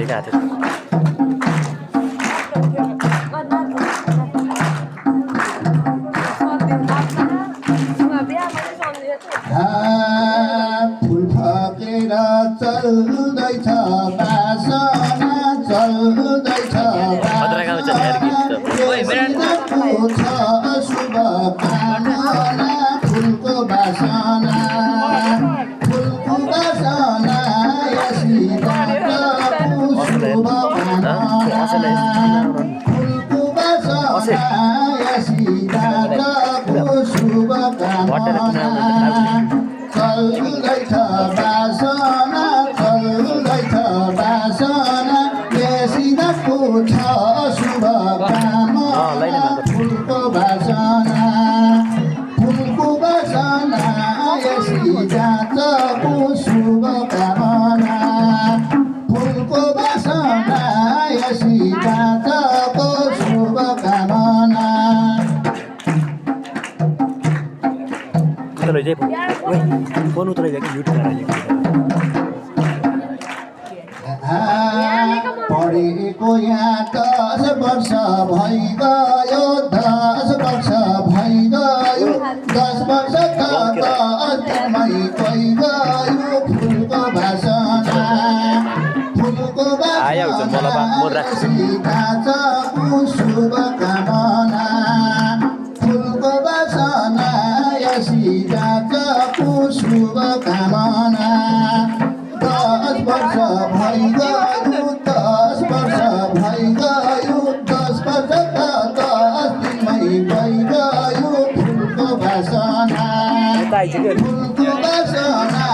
गरिरहेको थियो फुल फकेर चल्दैछ बासना चल्दैछ शुभ कामना फुलको बासना फुलको बासना शुभ कामना फुलको बासना शुभ कामना चल्दैछ बासना चल्दैछ बासना बेसिदाको छ शुभ कामना फुलको बासना फुलको बासना यसरी जातको शुभ कामना फुलको बासना यसरी जातको शुभ कामना उतरै जाए फोन उतरै जाए कि म्युट गरेर पढेको यहाँ 10 वर्ष भइगयो 10 वर्ष भइगयो 10 वर्ष त 10 दिनमै गइगयो फुलको बासना फुलको बासना सीताको शुभ कामना फुलको बासना सीताको शुभ कामना 10 वर्ष भइगयो 10 वर्ष भइगयो 10 वर्ष त 10 दिनमै गइगयो फुलको बासना फुलको बासना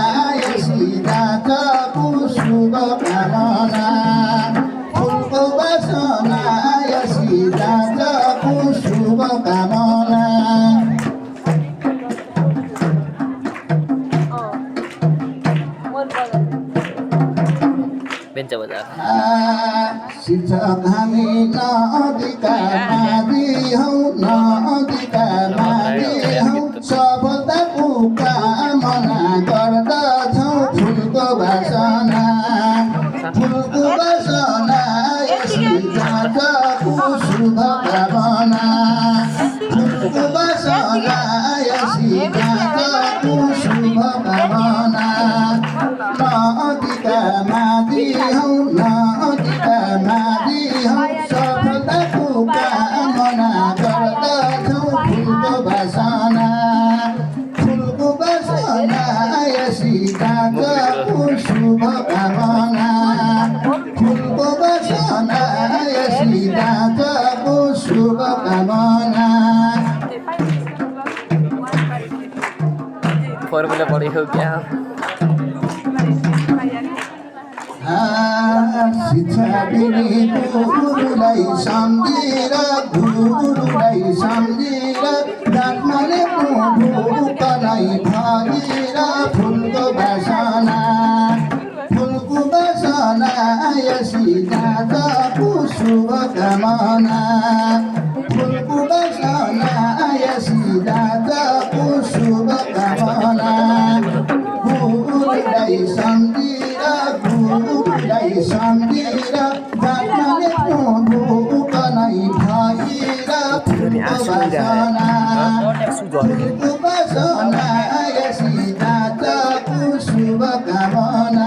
सीताको शुभ कामना फुलको बासना सीताको शुभ कामना बेन्च बजार शिक्षक हामी नदीका माथि हौ नदीका माथि हौ सफलताको कामना गर्दछौँ फुलको बासना फुलको बासना यसरी जातको शुभ कामना फुलको बासना यसरी जातको शुभ कामना नदीका माथि हौ नदीका माथि हौ सफलताको कामना गर्दछौँ फुलको बासना यसरी जातको शुभ कामना फुलको बासना यसरी जातको शुभ कामना फर्मुला पढेको क्या शिक्षा दिने गुरुलाई सम्झेर डाक्टरले भोकलाई भरेर फुलको बासना यसरी जातको शुभ कामना फुलको बासना यसरी जातको शुभ कामना गुरुलाई सम्झेर डाक्टरले भोकलाई भरेर फुलको बासना यसरी जातको शुभ कामना